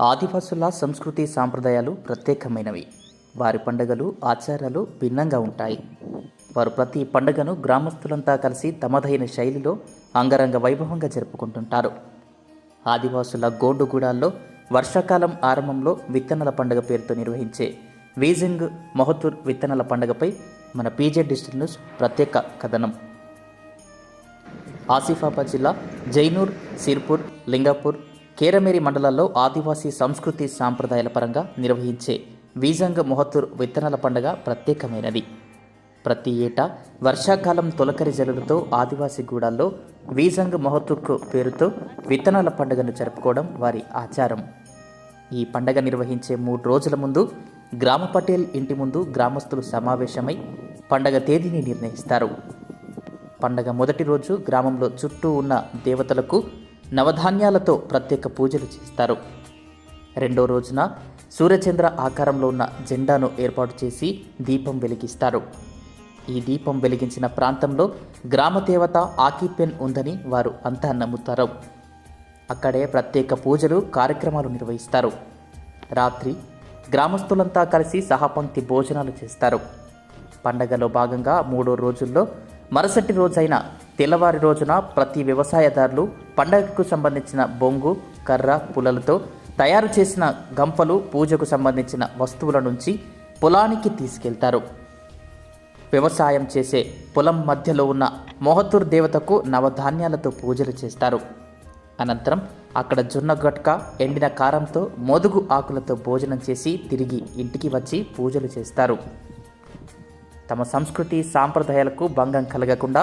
ఆదివాసుల సంస్కృతి సాంప్రదాయాలు ప్రత్యేకమైనవి. వారి పండుగలు, ఆచారాలు భిన్నంగా ఉంటాయి. వారు ప్రతి పండుగను గ్రామస్తులంతా కలిసి తమదైన శైలిలో అంగరంగ వైభవంగా జరుపుకుంటుంటారు. ఆదివాసుల గోండుగూడాల్లో వర్షాకాలం ఆరంభంలో విత్తనాల పండుగ పేరుతో నిర్వహించే వీజింగ్ మహత్తూర్ విత్తనాల పండుగపై మన పీజే డిజిటల్ న్యూస్ ప్రత్యేక కథనం. ఆసిఫాబాద్ జిల్లా జైనూర్, సిర్పూర్, లింగాపూర్, కేరమేరి మండలాల్లో ఆదివాసీ సంస్కృతి సాంప్రదాయాల పరంగా నిర్వహించే వీజంగ్ మహత్తూర్ విత్తనాల పండుగ ప్రత్యేకమైనది. ప్రతి ఏటా వర్షాకాలం తొలకరి జల్లులతో ఆదివాసీ గూడాల్లో వీజంగ్ మహత్తూర్కు పేరుతో విత్తనాల పండుగను జరుపుకోవడం వారి ఆచారం. ఈ పండుగ నిర్వహించే 3 రోజుల ముందు గ్రామ పటేల్ ఇంటి ముందు గ్రామస్తులు సమావేశమై పండగ తేదీని నిర్ణయిస్తారు. పండగ మొదటి రోజు గ్రామంలో చుట్టూ ఉన్న దేవతలకు నవధాన్యాలతో ప్రత్యేక పూజలు చేస్తారు. రెండో రోజున సూర్యచంద్ర ఆకారంలో ఉన్న జెండాను ఏర్పాటు చేసి దీపం వెలిగిస్తారు. ఈ దీపం వెలిగించిన ప్రాంతంలో గ్రామ దేవత ఆకీపెన్ ఉందని వారు అంతా నమ్ముతారు. అక్కడే ప్రత్యేక పూజలు, కార్యక్రమాలు నిర్వహిస్తారు. రాత్రి గ్రామస్తులంతా కలిసి సహపంక్తి భోజనాలు చేస్తారు. పండగలో భాగంగా 3వ రోజుల్లో మరుసటి రోజైన తెల్లవారి రోజున ప్రతి వ్యవసాయదారులు పండగకు సంబంధించిన బొంగు, కర్ర, పుల్లలతో తయారు చేసిన గంపలు, పూజకు సంబంధించిన వస్తువుల నుంచి పొలానికి తీసుకెళ్తారు. వ్యవసాయం చేసే పొలం మధ్యలో ఉన్న మోహత్తూర్ దేవతకు నవధాన్యాలతో పూజలు చేస్తారు. అనంతరం అక్కడ జొన్న గట్క, ఎండిన కారంతో, మోదుగు ఆకులతో భోజనం చేసి తిరిగి ఇంటికి వచ్చి పూజలు చేస్తారు. తమ సంస్కృతి సాంప్రదాయాలకు భంగం కలగకుండా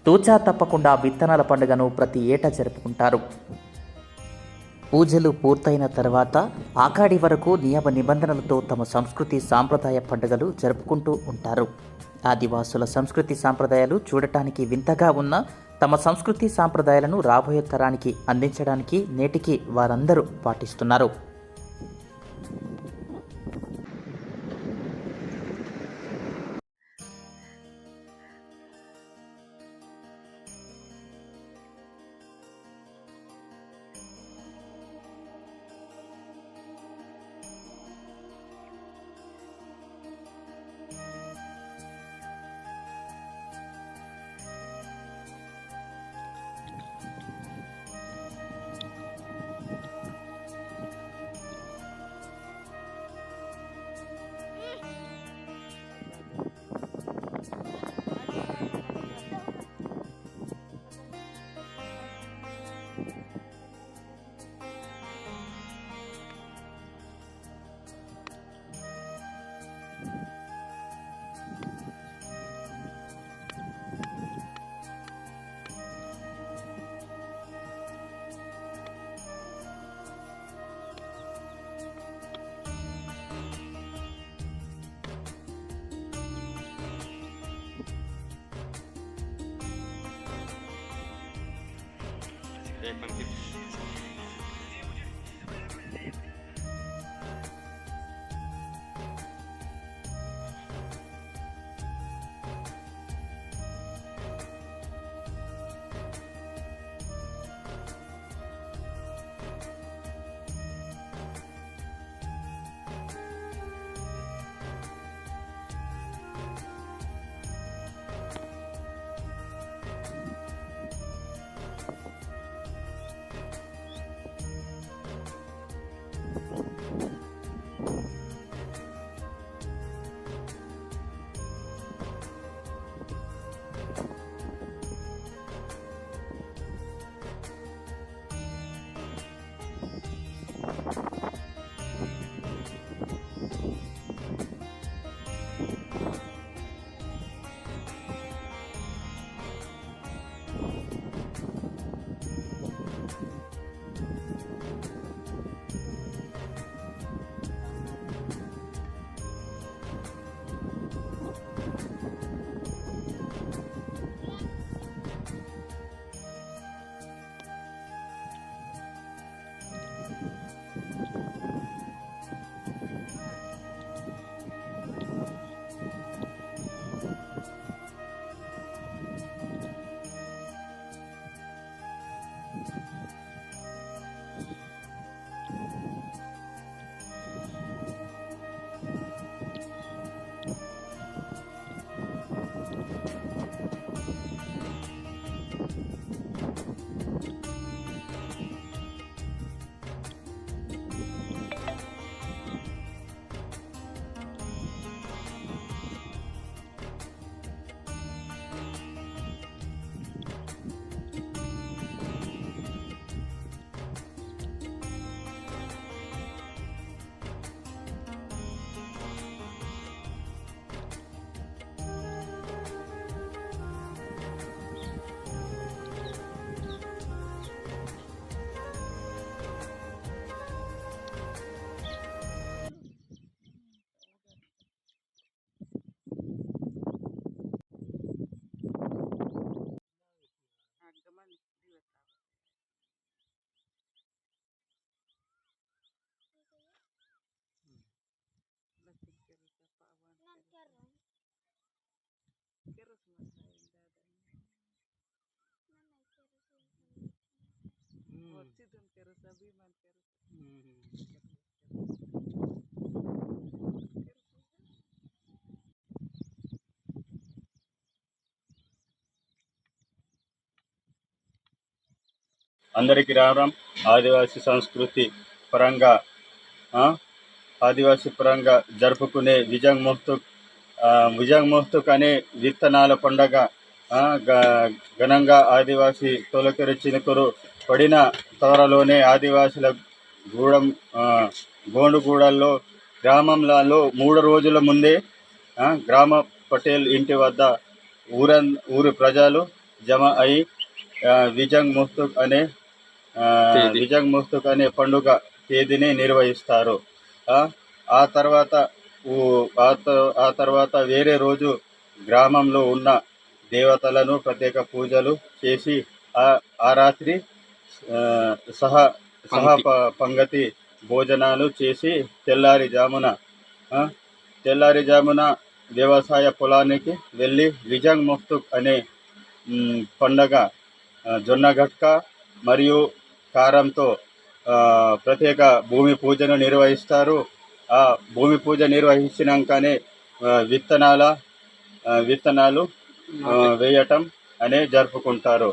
తూచా తప్పకుండా విత్తనాల పండుగను ప్రతి ఏటా జరుపుకుంటారు. పూజలు పూర్తయిన తర్వాత ఆకాడి వరకు నియమ నిబంధనలతో తమ సంస్కృతి సాంప్రదాయ పండుగలు జరుపుకుంటూ ఉంటారు. ఆదివాసుల సంస్కృతి సాంప్రదాయాలు చూడటానికి వింతగా ఉన్న తమ సంస్కృతి సాంప్రదాయాలను రాబోయే తరానికి అందించడానికి నేటికి వారందరూ పాటిస్తున్నారు. అందరికీ రామ్. ఆదివాసీ సంస్కృతి పరంగా జరుపుకునే విజంగ్ మోస్తుక్ అనే విత్తనాల పండగ ఘనంగా ఆదివాసీ తొలకరి చినుకురు పడిన త్వరలోనే ఆదివాసుల గోండుగూడల్లో గ్రామంలో 3 రోజుల ముందే గ్రామ పటేల్ ఇంటి వద్ద ఊరి ప్రజలు జమ అయి విజంగ్ మోస్తుక్ అనే పండుగ తేదీని నిర్వహిస్తారు. ఆ తర్వాత వేరే రోజు గ్రామంలో ఉన్న దేవతలను ప్రత్యేక పూజలు చేసి ఆ రాత్రి సహా పంగతి భోజనాలు చేసి తెల్లారిజామున వ్యవసాయ పొలానికి వెళ్ళి విజంగ్ మోస్తుక్ అనే పండగ జొన్న గట్క మరియు కారంతో ప్రత్యేక భూమి పూజను నిర్వహిస్తారు. ఆ భూమి పూజ నిర్వహించినాకనే విత్తనాలు వేయటం అనే జరుపుకుంటారు.